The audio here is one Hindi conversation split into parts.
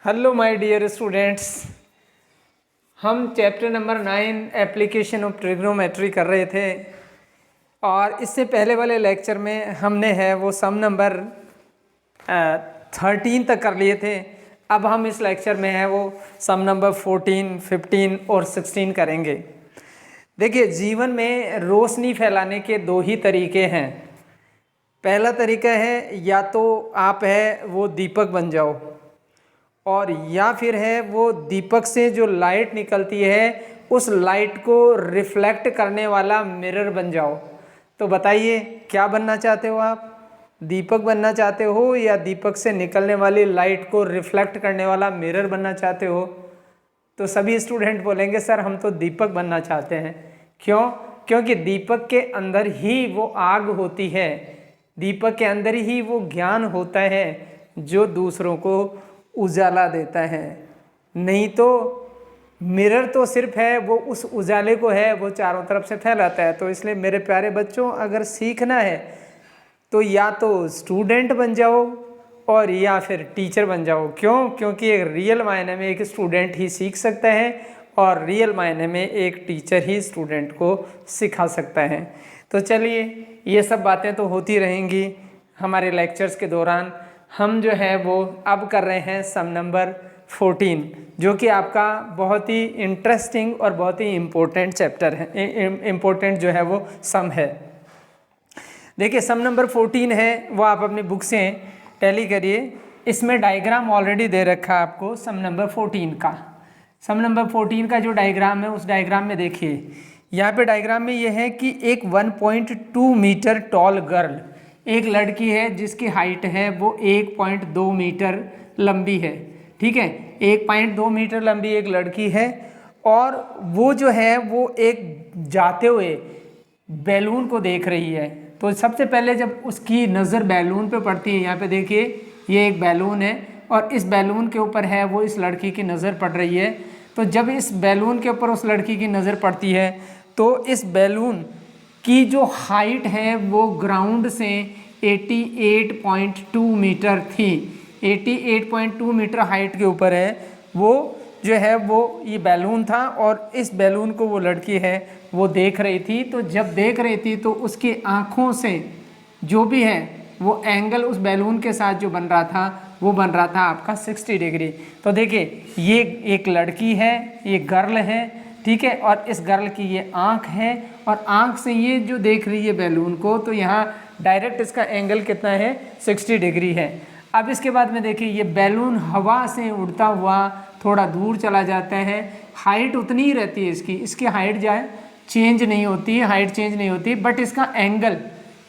हेलो माय डियर स्टूडेंट्स, हम chapter number 9 application of trigonometry कर रहे थे और इससे पहले वाले लेक्चर में हमने है वो सम नंबर 13 तक कर लिए थे। अब हम इस लेक्चर में है वो सम नंबर 14, 15 और 16 करेंगे। देखिए, जीवन में रोशनी फैलाने के दो ही तरीके हैं। पहला तरीका है या तो आप है वो दीपक बन जाओ, और या फिर है वो दीपक से जो लाइट निकलती है उस लाइट को रिफ्लेक्ट करने वाला मिरर बन जाओ। तो बताइए क्या बनना चाहते हो आप? दीपक बनना चाहते हो या दीपक से निकलने वाली लाइट को रिफ्लेक्ट करने वाला मिरर बनना चाहते हो? तो सभी स्टूडेंट बोलेंगे सर हम तो दीपक बनना चाहते हैं। क्यों? क्योंकि दीपक के अंदर ही वो आग होती है, दीपक के अंदर ही वो ज्ञान होता है जो दूसरों को उजाला देता है। नहीं तो मिरर तो सिर्फ है वो उस उजाले को है वो चारों तरफ से फैलाता है। तो इसलिए मेरे प्यारे बच्चों, अगर सीखना है तो या तो स्टूडेंट बन जाओ और या फिर टीचर बन जाओ। क्यों? क्योंकि एक रियल मायने में एक स्टूडेंट ही सीख सकता है और रियल मायने में एक टीचर ही स्टूडेंट को सिखा सकता है। तो चलिए, ये सब बातें तो होती रहेंगी हमारे लेक्चर्स के दौरान। हम जो है वो अब कर रहे हैं सम नंबर 14, जो कि आपका बहुत ही इंटरेस्टिंग और बहुत ही इम्पोर्टेंट चैप्टर है, इम्पोर्टेंट जो है वो सम है। देखिए, सम नंबर 14 है वो आप अपनी बुक से टैली करिए। इसमें डायग्राम ऑलरेडी दे रखा है आपको सम नंबर 14 का। सम नंबर 14 का जो डायग्राम है उस डायग्राम में देखिए, यहाँ पे डायग्राम में ये है कि एक 1.2 मीटर टॉल गर्ल, एक लड़की है जिसकी हाइट है वो 1.2 मीटर लंबी है। ठीक है, 1.2 मीटर लंबी एक लड़की है और वो जो है वो एक जाते हुए बैलून को देख रही है। तो सबसे पहले जब उसकी नज़र बैलून पे पड़ती है, यहाँ पे देखिए ये एक बैलून है और इस बैलून के ऊपर है वो इस लड़की की नज़र पड़ रही है। तो जब इस बैलून के ऊपर उस लड़की की नज़र पड़ती है तो इस बैलून की जो हाइट है वो ग्राउंड से 88.2 मीटर थी। 88.2 मीटर हाइट के ऊपर है वो जो है वो ये बैलून था और इस बैलून को वो लड़की है वो देख रही थी। तो जब देख रही थी तो उसकी आँखों से जो भी है वो एंगल उस बैलून के साथ जो बन रहा था वो बन रहा था आपका 60 डिग्री। तो देखिए, ये एक लड़की है, ये गर्ल है, ठीक है, और इस गर्ल की ये आँख है और आँख से ये जो देख रही है बैलून को, तो यहाँ डायरेक्ट इसका एंगल कितना है? 60 डिग्री है। अब इसके बाद में देखिए, ये बैलून हवा से उड़ता हुआ थोड़ा दूर चला जाता है। हाइट उतनी ही रहती है इसकी हाइट जो है चेंज नहीं होती है, हाइट चेंज नहीं होती, बट इसका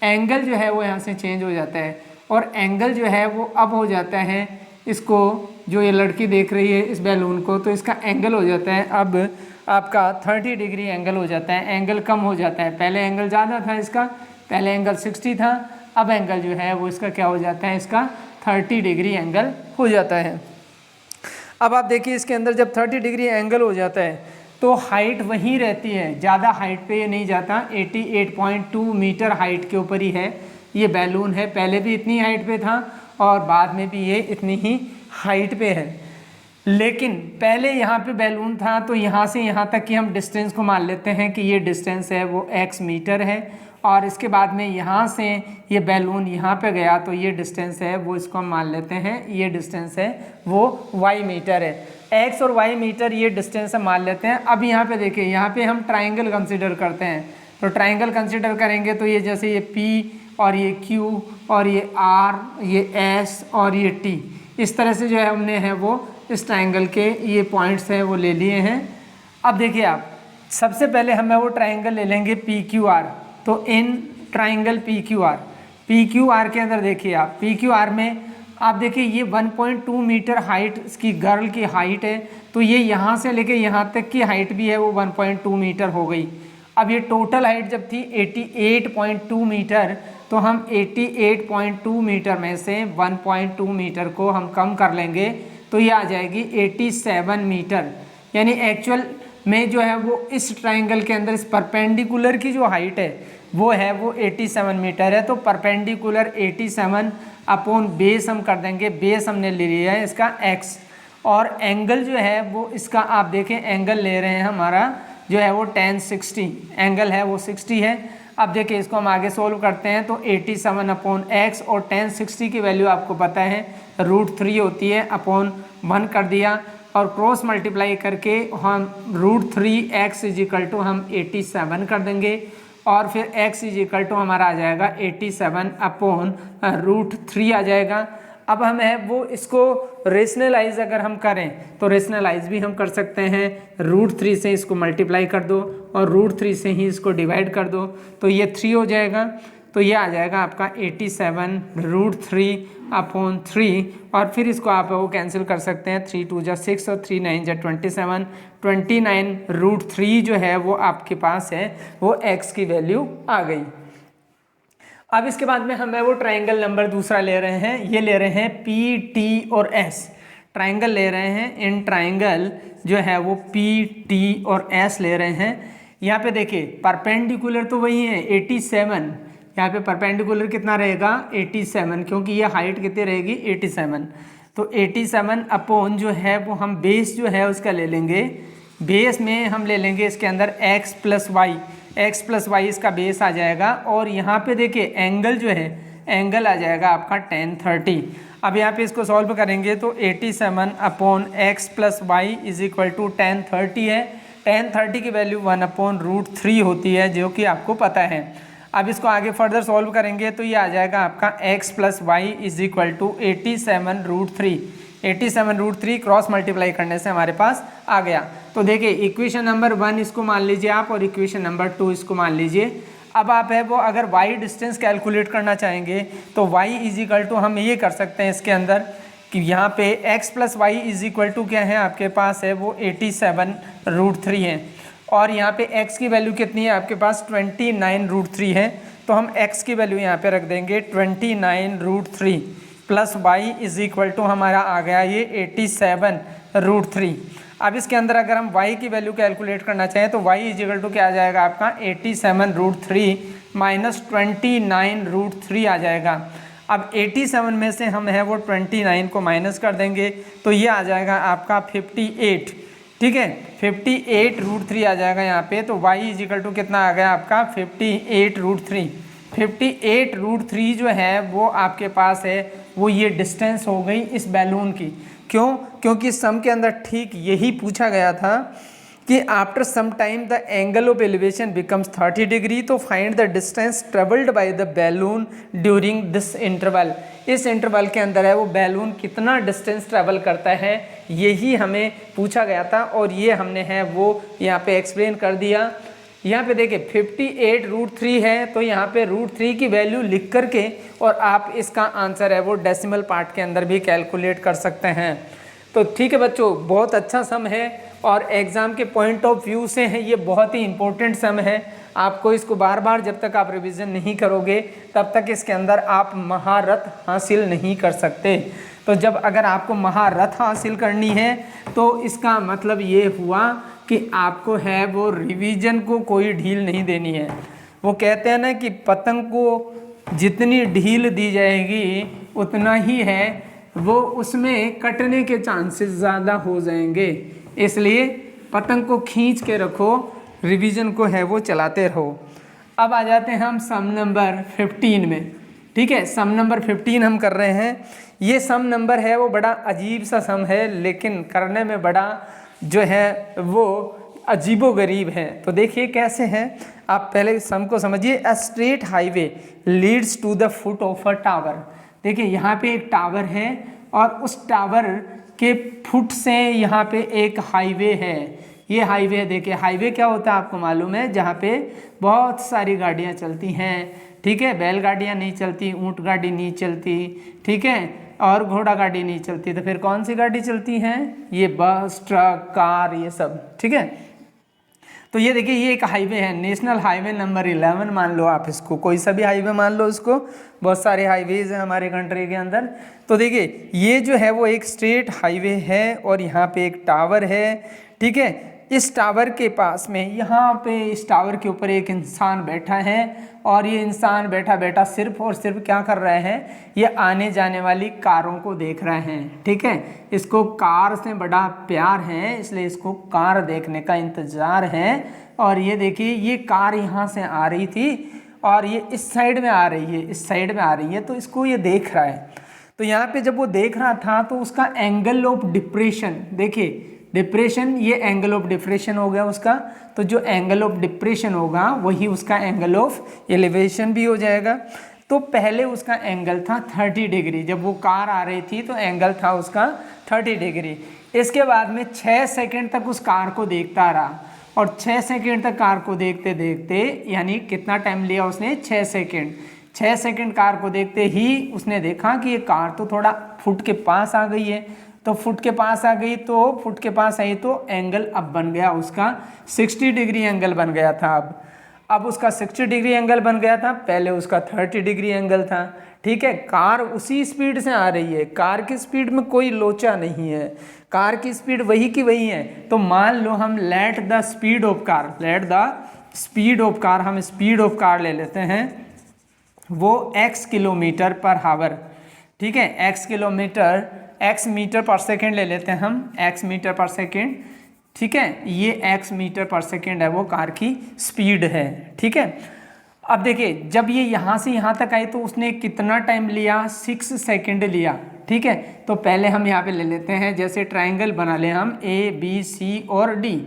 एंगल जो है वो यहाँ से चेंज हो जाता है और एंगल जो है वो अब हो जाता है, इसको जो ये लड़की देख रही है इस बैलून को, तो इसका एंगल हो जाता है अब आपका 30 डिग्री एंगल हो जाता है। एंगल कम हो जाता है, पहले एंगल ज़्यादा था इसका, पहले एंगल 60 था, अब एंगल जो है वो इसका क्या हो जाता है? इसका 30 डिग्री एंगल हो जाता है। अब आप देखिए, इसके अंदर जब 30 डिग्री एंगल हो जाता है तो हाइट वहीं रहती है, ज़्यादा हाइट पे ये नहीं जाता। 88.2 मीटर हाइट के ऊपर ही है ये बैलून है, पहले भी इतनी हाइट पे था और बाद में भी ये इतनी ही हाइट पे है। लेकिन पहले यहाँ पे बैलून था तो यहाँ से यहाँ तक की हम डिस्टेंस को मान लेते हैं कि ये डिस्टेंस है वो x मीटर है, और इसके बाद में यहाँ से ये बैलून यहाँ पे गया तो ये डिस्टेंस है वो इसको हम मान लेते हैं, ये डिस्टेंस है वो y मीटर है। x और y मीटर ये डिस्टेंस हम मान लेते हैं। अब यहाँ पे देखिए, यहाँ पे हम ट्राइंगल कंसिडर करते हैं। तो ट्राइंगल कंसिडर करेंगे तो ये जैसे ये P और ये Q और ये R, ये S और ये T, इस तरह से जो है हमने है वो इस ट्राइंगल के ये पॉइंट्स हैं वो ले लिए हैं। अब देखिए, आप सबसे पहले हमें वो ट्राइंगल ले लेंगे PQR। तो इन ट्राइंगल PQR के अंदर देखिए आप, PQR में आप देखिए ये 1.2 मीटर हाइट इसकी गर्ल की हाइट है, तो ये यहाँ से लेके यहाँ तक की हाइट भी है वो 1.2 मीटर हो गई। अब ये टोटल हाइट जब थी 88.2 मीटर, तो हम 88.2 मीटर में से 1.2 मीटर को हम कम कर लेंगे तो ये आ जाएगी 87 मीटर। यानी एक्चुअल में जो है वो इस ट्राइंगल के अंदर इस परपेंडिकुलर की जो हाइट है वो है वो 87 मीटर है। तो परपेंडिकुलर 87 अपॉन बेस हम कर देंगे, बेस हमने ले लिया है इसका x, और एंगल जो है वो इसका आप देखें एंगल ले रहे हैं हमारा जो है वो tan 60 एंगल है वो 60 है। अब देखिए इसको हम आगे सोल्व करते हैं तो 87/x और tan 60 की वैल्यू आपको पता है √3 होती है, अपॉन 1 कर दिया और क्रॉस मल्टीप्लाई करके हम √3x = हम 87 कर देंगे और फिर x = हमारा आ जाएगा 87/√3 आ जाएगा। अब हम है वो इसको रेशनलाइज अगर हम करें तो रेशनलाइज भी हम कर सकते हैं, √3 से इसको मल्टीप्लाई कर दो और √3 से ही इसको डिवाइड कर दो तो ये 3 हो जाएगा। तो ये आ जाएगा आपका 87√3/3 और फिर इसको आप वो कैंसिल कर सकते हैं, 3 2 = 6 और 3 9 = 27। 29√3 जो है वो आपके पास है वो x की वैल्यू आ गई। अब इसके बाद में हमें वो ट्राइंगल नंबर दूसरा ले रहे हैं, ये ले रहे हैं PT और S ट्राइंगल ले रहे हैं। इन ट्राइंगल जो है वो PT और S ले रहे हैं। यहाँ पे देखिए परपेंडिकुलर तो वही है 87, यहाँ पे परपेंडिकुलर कितना रहेगा 87 क्योंकि ये हाइट कितनी रहेगी 87। तो 87 अपॉन जो है वो हम बेस जो है उसका ले लेंगे, बेस में हम ले लेंगे इसके अंदर x + y इसका बेस आ जाएगा और यहाँ पे देखिए एंगल जो है एंगल आ जाएगा आपका tan 30। अब यहाँ पे इसको सॉल्व करेंगे तो 87/x + y = tan 30 है। tan 30 की वैल्यू 1/√3 होती है जो कि आपको पता है। अब इसको आगे फर्दर सॉल्व करेंगे तो ये आ जाएगा आपका x + y = 87√3। 87√3 क्रॉस मल्टीप्लाई करने से हमारे पास आ गया। तो देखिए इक्वेशन नंबर 1 इसको मान लीजिए आप और इक्वेशन नंबर 2 इसको मान लीजिए। अब आप है वो अगर y डिस्टेंस कैलकुलेट करना चाहेंगे तो y = हम ये कर सकते हैं इसके अंदर कि यहाँ पे x + y = क्या है आपके पास है वो 87√3 है और यहाँ पे x की वैल्यू कितनी है आपके पास 29√3 है। तो हम x की वैल्यू यहाँ पे रख देंगे 29√3 प्लस y = हमारा आ गया ये 87√3। अब इसके अंदर अगर हम y की वैल्यू कैलकुलेट करना चाहें तो y = क्या आ जाएगा आपका 87√3 माइनस 29√3 आ जाएगा। अब 87 में से हम है वो 29 को माइनस कर देंगे तो ये आ जाएगा आपका 58, ठीक है 58√3 आ जाएगा यहाँ पे। तो y = कितना आ गया आपका 58√3। 58√3 जो है वो आपके पास है वो ये डिस्टेंस हो गई इस बैलून की। क्यों? क्योंकि सम के अंदर ठीक यही पूछा गया था कि after some time the angle of elevation becomes 30 degree तो find the distance travelled by the balloon during this interval. इस इंटरवल के अंदर है वो बैलून कितना डिस्टेंस ट्रेवल करता है यही हमें पूछा गया था और ये हमने है वो यहाँ पे एक्सप्लेन कर दिया। यहाँ पे देखिए 58√3 है तो यहाँ पे √3 की वैल्यू लिख करके और आप इसका आंसर है वो डेसिमल पार्ट के अंदर भी कैलकुलेट कर सकते हैं। तो ठीक है बच्चों, बहुत अच्छा सम है और एग्ज़ाम के पॉइंट ऑफ व्यू से है ये बहुत ही इंपॉर्टेंट सम है। आपको इसको बार बार जब तक आप रिवीजन नहीं करोगे तब तक इसके अंदर आप महारत हासिल नहीं कर सकते। तो जब अगर आपको महारत हासिल करनी है तो इसका मतलब ये हुआ कि आपको है वो रिवीजन को कोई ढील नहीं देनी है। वो कहते हैं ना कि पतंग को जितनी ढील दी जाएगी उतना ही है वो उसमें कटने के चांसेस ज़्यादा हो जाएंगे, इसलिए पतंग को खींच के रखो, रिवीजन को है वो चलाते रहो। अब आ जाते हैं हम सम नंबर 15 में। ठीक है, सम नंबर 15 हम कर रहे हैं। ये सम नंबर है वो बड़ा अजीब सा सम है लेकिन करने में बड़ा जो है वो अजीबोगरीब है। तो देखिए कैसे हैं, आप पहले सम को समझिए। A straight highway leads to the foot of a tower. देखिए यहाँ पे एक टावर है और उस टावर के फुट से यहाँ पे एक हाईवे है। ये हाईवे देखिए, हाईवे क्या होता है आपको मालूम है, जहाँ पे बहुत सारी गाड़ियाँ चलती हैं। ठीक है, बैलगाड़ियाँ नहीं चलती, ऊँट गाड़ी नहीं चलती, ठीक है, और घोड़ा गाड़ी नहीं चलती, तो फिर कौन सी गाड़ी चलती हैं? ये बस, ट्रक, कार, ये सब। ठीक है, तो ये देखिए ये एक हाईवे है, नेशनल हाईवे नंबर 11 मान लो आप इसको, कोई सा भी हाईवे मान लो इसको, बहुत सारे हाईवेज हैं हमारे कंट्री के अंदर। तो देखिए ये जो है वो एक स्ट्रेट हाईवे है और यहाँ पे एक टावर है। ठीक है, इस टावर के पास में, यहाँ पे इस टावर के ऊपर एक इंसान बैठा है और ये इंसान बैठा बैठा सिर्फ और सिर्फ क्या कर रहे हैं, ये आने जाने वाली कारों को देख रहे हैं। ठीक है, इसको कार से बड़ा प्यार है, इसलिए इसको कार देखने का इंतजार है। और ये देखिए, ये कार यहाँ से आ रही थी और ये इस साइड में आ रही है, इस साइड में आ रही है, तो इसको ये देख रहा है। तो यहाँ पे जब वो देख रहा था तो उसका एंगल ऑफ डिप्रेशन, देखिए डिप्रेशन, ये एंगल ऑफ डिप्रेशन हो गया उसका। तो जो एंगल ऑफ डिप्रेशन होगा वही उसका एंगल ऑफ एलिवेशन भी हो जाएगा। तो पहले उसका एंगल था 30 डिग्री, जब वो कार आ रही थी तो एंगल था उसका 30 डिग्री। इसके बाद में 6 सेकंड तक उस कार को देखता रहा और 6 सेकंड तक कार को देखते देखते, यानी कितना टाइम लिया उसने, 6 सेकंड। 6 सेकंड कार को देखते ही उसने देखा कि ये कार तो थोड़ा फुट के पास आ गई है। तो फुट के पास आ गई, तो फुट के पास आई तो एंगल अब बन गया उसका 60 डिग्री एंगल बन गया था। अब उसका 60 डिग्री एंगल बन गया था, पहले उसका 30 डिग्री एंगल था। ठीक है, कार उसी स्पीड से आ रही है, कार की स्पीड में कोई लोचा नहीं है, कार की स्पीड वही की वही है। तो मान लो हम let the speed of car, let the speed of car, हम स्पीड ऑफ कार ले लेते हैं, वो x किलोमीटर पर हावर। ठीक है, x किलोमीटर, x मीटर पर सेकेंड ले लेते हैं हम, x मीटर पर सेकेंड। ठीक है, ये x मीटर पर सेकेंड है, वो कार की स्पीड है। ठीक है, अब देखिए जब ये यहाँ से यहाँ तक आई तो उसने कितना टाइम लिया, 6 सेकेंड लिया। ठीक है, तो पहले हम यहाँ पे ले लेते हैं, जैसे ट्राइंगल बना लें हम, A B C और D।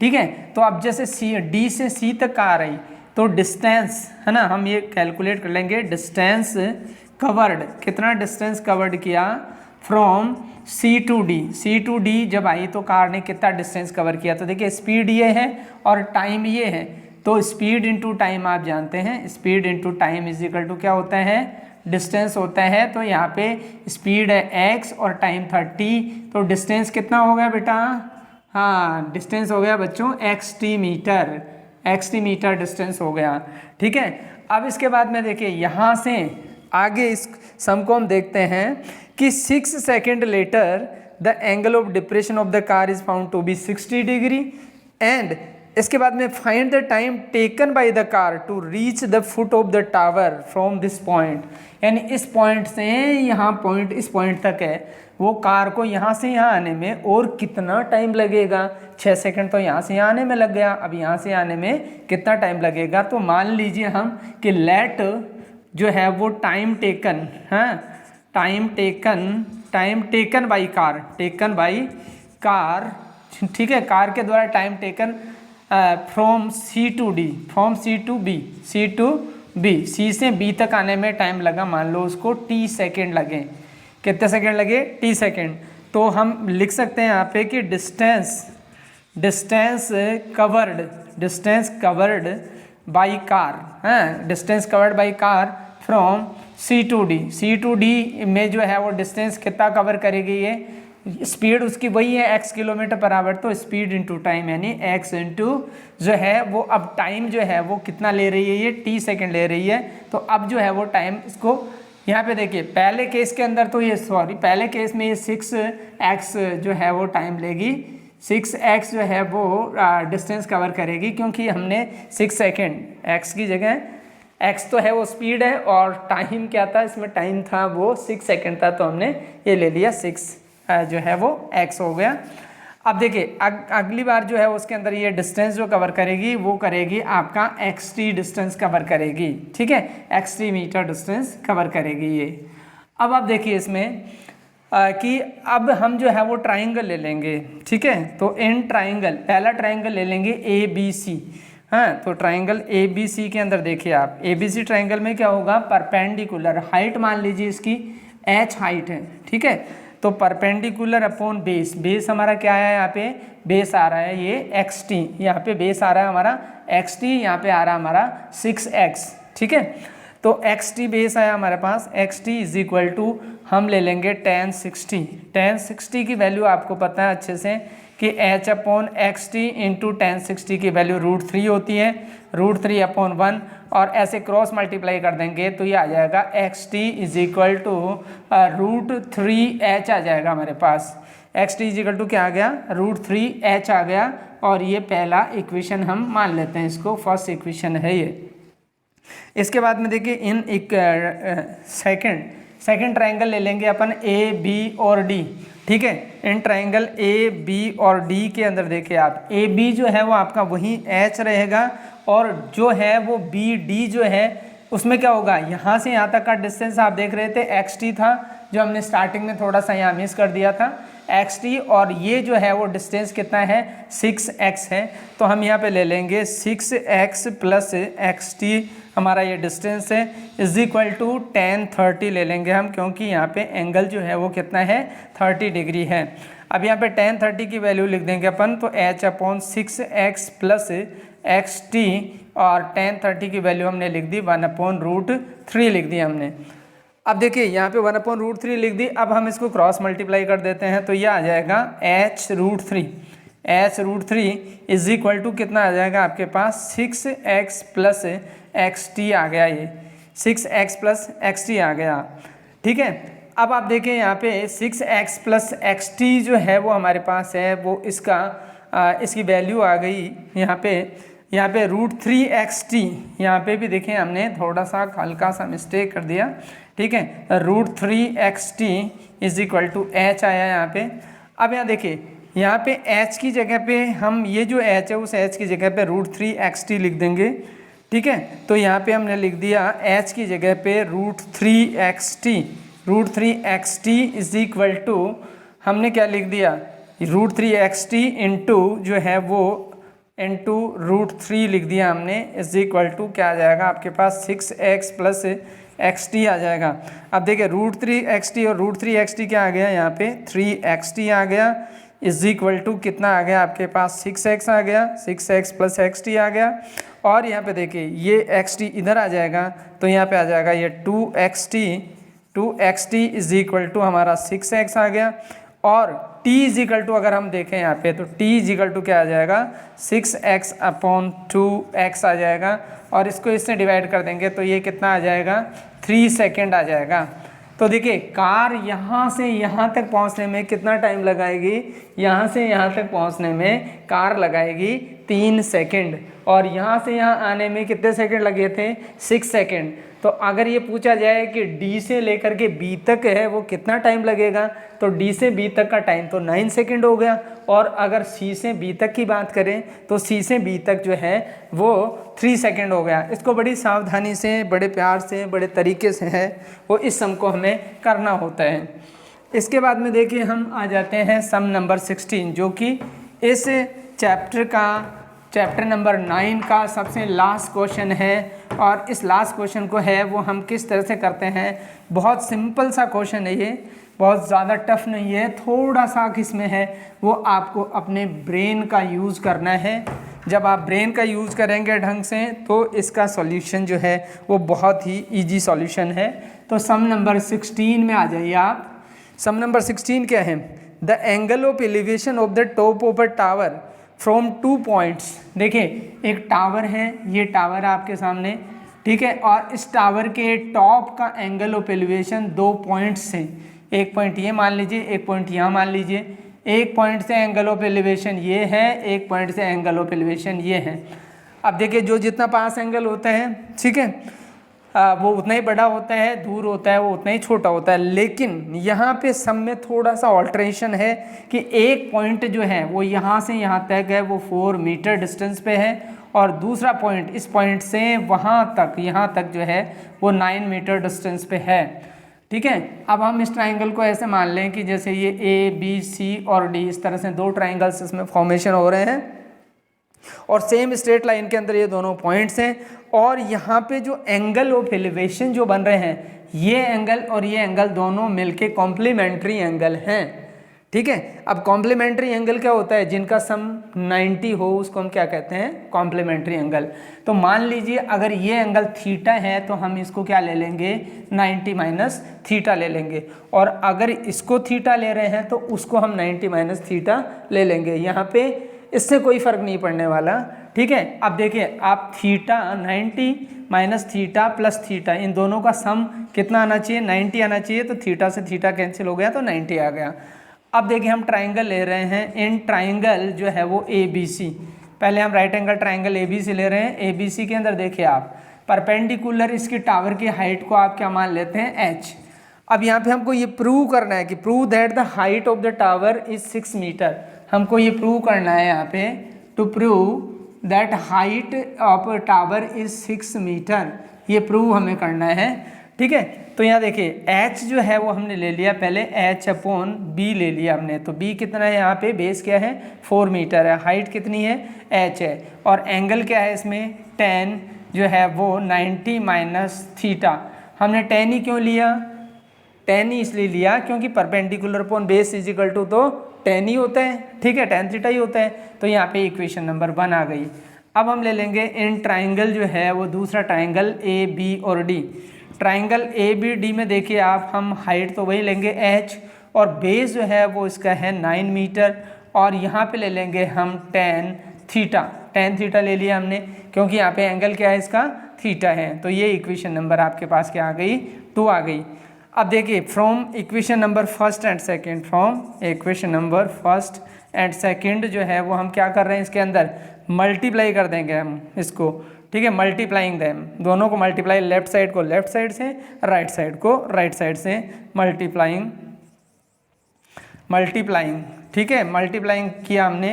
ठीक है, तो अब जैसे D से C तक आ रही, तो डिस्टेंस है ना, हम ये कैलकुलेट कर लेंगे, डिस्टेंस कवर्ड, कितना डिस्टेंस कवर्ड किया from C to D। C to D जब आई तो कार ने कितना डिस्टेंस कवर किया, तो देखिए स्पीड ये है और टाइम ये है, तो स्पीड इनटू टाइम आप जानते हैं, speed into time is equal to क्या होता है, डिस्टेंस होता है। तो यहाँ पे स्पीड है x और टाइम 30, तो डिस्टेंस कितना हो गया बेटा, हाँ डिस्टेंस हो गया बच्चों xt meter, xt meter distance हो गया। ठीक है, अब इसके बाद में देखिए यहाँ से आगे इस सम को हम देखते हैं कि 6 second later the angle of depression of the car is found to be 60 degree and इसके बाद में find the time taken by the car to reach the foot of the tower from this point, यानी इस पॉइंट से यहाँ पॉइंट, इस पॉइंट तक है, वो कार को यहाँ से यहाँ आने में और कितना टाइम लगेगा, 6 सेकंड तो यहाँ से यहाँ आने में लग गया, अब यहाँ से आने में कितना टाइम लगेगा। तो मान लीजिए हम कि लेट जो है वो टाइम टेकन, हाँ time taken by car, taken by car. ठीक है, कार के द्वारा time taken from C to D, फ्रॉम C to B, C to B, C से B तक आने में टाइम लगा, मान लो उसको T सेकेंड लगे, कितने सेकेंड लगे, T सेकेंड। तो हम लिख सकते हैं यहाँ पे कि डिस्टेंस कवर्ड बाई कार, हाँ distance covered by car from C to D। C to D में जो है वो डिस्टेंस कितना कवर करेगी, ये स्पीड उसकी वही है x किलोमीटर पर आवर, तो स्पीड इंटू टाइम यानी x इंटू जो है वो, अब टाइम जो है वो कितना ले रही है, ये t सेकेंड ले रही है। तो अब जो है वो टाइम इसको यहाँ पे देखिए, पहले केस के अंदर तो ये पहले केस में ये 6x जो है वो टाइम लेगी, 6x जो है वो डिस्टेंस कवर करेगी, क्योंकि हमने 6 सेकेंड, x की जगह x तो है वो स्पीड है और टाइम क्या था, इसमें टाइम था वो 6 सेकेंड था, तो हमने ये ले लिया 6 जो है वो x हो गया। अब देखिए अगली बार जो है उसके अंदर ये डिस्टेंस जो कवर करेगी वो करेगी आपका xt डिस्टेंस कवर करेगी। ठीक है, xt मीटर डिस्टेंस कवर करेगी ये। अब आप देखिए इसमें कि अब हम जो है वो ट्राइंगल ले लेंगे। ठीक है, तो इन ट्राइंगल, पहला ट्राइंगल ले लेंगे ABC, हाँ तो ट्राइंगल ABC के अंदर देखिए आप, ABC ट्राइंगल में क्या होगा, परपेंडिकुलर, हाइट मान लीजिए इसकी h हाइट है। ठीक है, तो परपेंडिकुलर अपॉन बेस, बेस हमारा क्या है, यहाँ पे बेस आ रहा है ये xt, यहाँ पे बेस आ रहा है हमारा xt, यहाँ पे आ रहा है हमारा 6x। ठीक है, तो xt बेस आया हमारे पास, xt इज इक्वल टू हम ले लेंगे tan 60। tan 60 की वैल्यू आपको पता है अच्छे से कि h upon xt into tan 60 की वैल्यू √3 होती है, √3 अपॉन 1, और ऐसे क्रॉस मल्टीप्लाई कर देंगे तो ये आ जाएगा xt is equal to √3h आ जाएगा हमारे पास। एक्स टी इजिकल टू क्या आ गया, √3h आ गया। और ये पहला इक्वेशन हम मान लेते हैं, इसको फर्स्ट इक्वेशन है ये। इसके बाद में देखिए इन एक सेकंड ट्रायंगल ले लेंगे अपन ए बी और डी, ठीक है। इन ट्रायंगल ए बी और डी के अंदर देखिए आप ए बी जो है वो आपका वही एच रहेगा, और जो है वो बी डी जो है उसमें क्या होगा, यहाँ से यहाँ तक का डिस्टेंस आप देख रहे थे एक्स टी था, जो हमने स्टार्टिंग में थोड़ा सा यहाँ मिस कर दिया था एक्स टी, और ये जो है वो डिस्टेंस कितना है 6x है। तो हम यहाँ पे ले लेंगे 6x प्लस एक्स टी, हमारा ये डिस्टेंस है, इज इक्वल टू tan 30 ले लेंगे हम, क्योंकि यहाँ पे एंगल जो है वो कितना है 30 डिग्री है। अब यहाँ पे tan 30 की वैल्यू लिख देंगे अपन, तो h/6x प्लस एक्स टी, और tan 30 की वैल्यू हमने लिख दी 1/√3 लिख दी हमने। अब देखिए यहाँ पे 1/√3 लिख दी। अब हम इसको क्रॉस मल्टीप्लाई कर देते हैं, तो ये आ जाएगा h√3 इज इक्वल टू कितना आ जाएगा आपके पास 6x प्लस एक्स टी आ गया, ये 6x प्लस एक्स टी आ गया, ठीक है। अब आप देखें यहाँ पे 6x प्लस एक्स टी जो है वो हमारे पास है, वो इसकी वैल्यू आ गई यहाँ पे √3xt। यहाँ पे भी देखें हमने थोड़ा सा हल्का सा मिस्टेक कर दिया, ठीक है। √3xt is equal to h आया यहाँ पे। अब यहाँ देखिए यहाँ पे h की जगह पे हम ये जो h है उस h की जगह पे √3xt लिख देंगे, ठीक है। तो यहाँ पे हमने लिख दिया h की जगह पे √3xt इज इक्वल टू हमने क्या लिख दिया √3xt इंटू जो है वो इंटू √3 लिख दिया हमने, इज इक्वल टू क्या आ जाएगा आपके पास 6x प्लस xt आ जाएगा। अब देखिए √3xt और √3xt क्या आ गया यहाँ पे 3xt आ गया, इज इक्वल टू कितना आ गया आपके पास 6x आ गया, 6x प्लस xt आ गया। और यहाँ पे देखिए ये xt इधर आ जाएगा, तो यहाँ पे आ जाएगा ये 2xt इज इक्वल टू हमारा 6x आ गया। और t इज इक्वल टू अगर हम देखें यहाँ पे, तो t इज इक्वल टू क्या आ जाएगा 6x/2x आ जाएगा, और इसको इससे डिवाइड कर देंगे तो ये कितना आ जाएगा 3 सेकेंड आ जाएगा। तो देखिए कार यहाँ से यहाँ तक पहुँचने में कितना टाइम लगाएगी, यहाँ से यहाँ तक पहुँचने में कार लगाएगी 3 सेकेंड, और यहाँ से यहाँ आने में कितने सेकेंड लगे थे 6 सेकेंड। तो अगर ये पूछा जाए कि D से लेकर के B तक है वो कितना टाइम लगेगा, तो D से B तक का टाइम तो 9 सेकेंड हो गया, और अगर C से B तक की बात करें तो C से B तक जो है वो 3 सेकेंड हो गया। इसको बड़ी सावधानी से, बड़े प्यार से, बड़े तरीके से है वो इस सम को हमें करना होता है। इसके बाद में देखिए हम आ जाते हैं सम नंबर 16, जो कि इस चैप्टर नंबर 9 का सबसे लास्ट क्वेश्चन है। और इस लास्ट क्वेश्चन को है वो हम किस तरह से करते हैं, बहुत सिंपल सा क्वेश्चन है ये, बहुत ज़्यादा टफ नहीं है, थोड़ा सा किसमें है वो आपको अपने ब्रेन का यूज़ करना है। जब आप ब्रेन का यूज़ करेंगे ढंग से तो इसका सॉल्यूशन जो है वो बहुत ही इजी सॉल्यूशन है। तो सम नंबर 16 में आ जाइए आप। सम नंबर 16 क्या है, the angle of elevation of the top of a tower from 2 points. देखिए एक टावर है, ये टावर है आपके सामने, ठीक है, और इस टावर के टॉप का एंगल ऑफ एलिवेशन 2 पॉइंट्स से, एक पॉइंट ये मान लीजिए, एक पॉइंट यहाँ मान लीजिए। एक पॉइंट से एंगल ऑफ एलिवेशन ये है, एक पॉइंट से एंगल ऑफ एलिवेशन ये है। अब देखिए जो जितना पास एंगल होता है, ठीक है, वो उतना ही बड़ा होता है, दूर होता है वो उतना ही छोटा होता है। लेकिन यहाँ पे सब में थोड़ा सा ऑल्ट्रेशन है कि एक पॉइंट जो है वो यहाँ से यहाँ तक है वो 4 मीटर डिस्टेंस पे है, और दूसरा पॉइंट इस पॉइंट से वहाँ तक, यहाँ तक जो है वो 9 मीटर डिस्टेंस पे है, ठीक है। अब हम इस ट्राइंगल को ऐसे मान लें कि जैसे ये ABC और D, इस तरह से 2 ट्राइंगल्स इसमें फॉर्मेशन हो रहे हैं, और सेम स्ट्रेट लाइन के अंदर ये दोनों पॉइंट्स हैं, और यहाँ पे जो एंगल ऑफ एलिवेशन जो बन रहे हैं, ये एंगल और ये एंगल दोनों मिलके कॉम्प्लीमेंट्री एंगल हैं, ठीक है। अब कॉम्प्लीमेंट्री एंगल क्या होता है, जिनका सम 90 हो उसको हम क्या कहते हैं, कॉम्प्लीमेंट्री एंगल। तो मान लीजिए अगर ये एंगल थीटा है तो हम इसको क्या ले लेंगे 90 माइनस थीटा ले लेंगे, और अगर इसको थीटा ले रहे हैं तो उसको हम 90 माइनस थीटा ले लेंगे। यहाँ पे इससे कोई फ़र्क नहीं पड़ने वाला, ठीक है। अब देखिए आप theta 90 minus theta plus theta, इन दोनों का सम कितना आना चाहिए 90 आना चाहिए, तो थीटा से थीटा कैंसिल हो गया तो 90 आ गया। अब देखिए हम ट्राइंगल ले रहे हैं, इन ट्राइंगल जो है वो ABC, पहले हम राइट एंगल ट्राइंगल ABC ले रहे हैं। ABC के अंदर देखिए आप परपेंडिकुलर इसकी टावर की हाइट को आप क्या मान लेते हैं, h। अब यहाँ पे हमको ये प्रूव करना है कि prove that the height of the tower is 6 metre. हमको ये प्रूव करना है यहाँ पे, to prove that height of tower is 6 metre, ये प्रूव हमें करना है। ठीक है, तो यहाँ देखिए h जो है वो हमने ले लिया पहले, h/b ले लिया हमने। तो b कितना है यहाँ पे, बेस क्या है 4 मीटर है, हाइट कितनी है h है, और एंगल क्या है इसमें tan जो है वो 90 माइनस थीटा। हमने tan ही क्यों लिया, tan ही इसलिए लिया क्योंकि perpendicular upon base is equal to तो tan ही होता है। ठीक है, tan थीटा ही होता है। तो यहाँ पे इक्वेशन नंबर 1 आ गई। अब हम ले लेंगे इन ट्राइंगल जो है वो दूसरा ट्राइंगल AB और D। ट्राइंगल ABD में देखिए आप, हम हाइट तो वही लेंगे h, और बेस जो है वो इसका है 9 मीटर, और यहाँ पे ले लेंगे हम tan थीटा ले लिया हमने क्योंकि यहाँ पे एंगल क्या है इसका, थीटा है। तो ये इक्वेशन नंबर आपके पास क्या आ गई, 2 आ गई। अब देखिए from equation number first and second, from equation number first and second जो है वो हम क्या कर रहे हैं, इसके अंदर मल्टीप्लाई कर देंगे हम इसको। ठीक है, मल्टीप्लाइंग दैम, दोनों को मल्टीप्लाई, लेफ्ट साइड को लेफ्ट साइड से, राइट साइड को राइट साइड से, मल्टीप्लाइंग। ठीक है, मल्टीप्लाइंग किया हमने,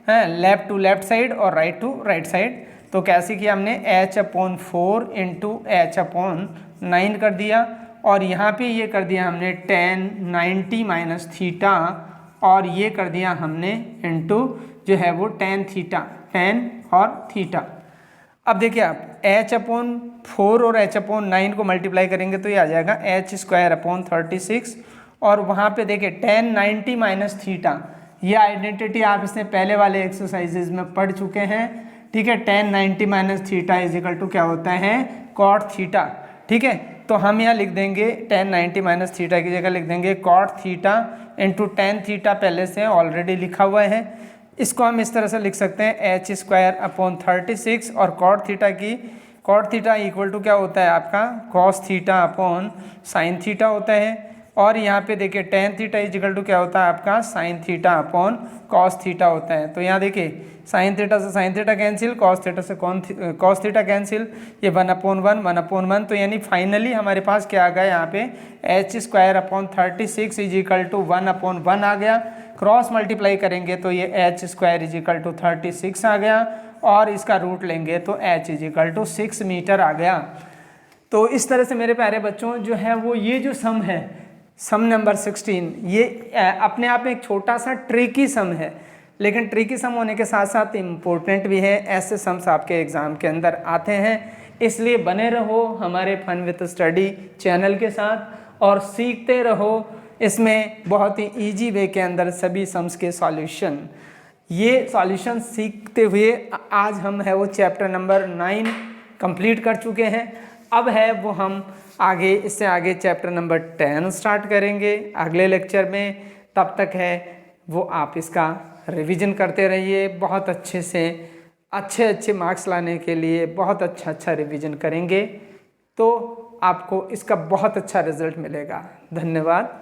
है लेफ्ट टू लेफ्ट साइड और राइट टू राइट साइड। तो कैसे किया हमने, h/4 इंटू h/9 कर दिया, और यहाँ पे ये कर दिया हमने tan 90 माइनस थीटा, और ये कर दिया हमने इंटू जो है वो tan और थीटा। अब देखिए आप h/4 और h/9 को मल्टीप्लाई करेंगे तो ये आ जाएगा h²/36, और वहाँ पे देखिए tan 90 माइनस थीटा, ये आइडेंटिटी आप इससे पहले वाले एक्सरसाइजेज में पढ़ चुके हैं। ठीक है, tan 90 minus theta is equal to क्या होता है, cot थीटा। ठीक है, तो हम यहाँ लिख देंगे tan 90 माइनस थीटा की जगह लिख देंगे cot theta into tan theta, पहले से ऑलरेडी लिखा हुआ है। इसको हम इस तरह से लिख सकते हैं h²/36, और cot थीटा इक्वल टू क्या होता है आपका cos theta upon sine theta होता है, और यहाँ पे देखिए tan थीटा इक्वल टू क्या होता है आपका sine theta upon cos theta होता है। तो यहाँ देखिए साइन थीटा से sine theta cancel, cos theta से cos थीटा कैंसिल, ये 1/1 तो यानी फाइनली हमारे पास क्या आ गया यहाँ पे h²/36 इज इक्वल टू 1/1 आ गया। क्रॉस मल्टीप्लाई करेंगे तो ये h² इज इक्वल टू 36 आ गया, और इसका रूट लेंगे तो h is equal to 6 metre आ गया। तो इस तरह से मेरे प्यारे बच्चों जो है वो ये जो सम है, सम नंबर 16, ये अपने आप में एक छोटा सा ट्रिकी सम है, लेकिन ट्रिकी सम होने के साथ साथ इम्पोर्टेंट भी है। ऐसे समस आपके एग्ज़ाम के अंदर आते हैं, इसलिए बने रहो हमारे फन विद स्टडी चैनल के साथ और सीखते रहो। इसमें बहुत ही इजी वे के अंदर सभी सम्स के सॉल्यूशन, ये सॉल्यूशन सीखते हुए आज हम है वो चैप्टर नंबर 9 कंप्लीट कर चुके हैं। अब है वो हम आगे, इससे आगे चैप्टर नंबर 10 स्टार्ट करेंगे अगले लेक्चर में। तब तक है वो आप इसका रिवीजन करते रहिए, बहुत अच्छे से अच्छे मार्क्स लाने के लिए बहुत अच्छा रिवीजन करेंगे तो आपको इसका बहुत अच्छा रिजल्ट मिलेगा। धन्यवाद।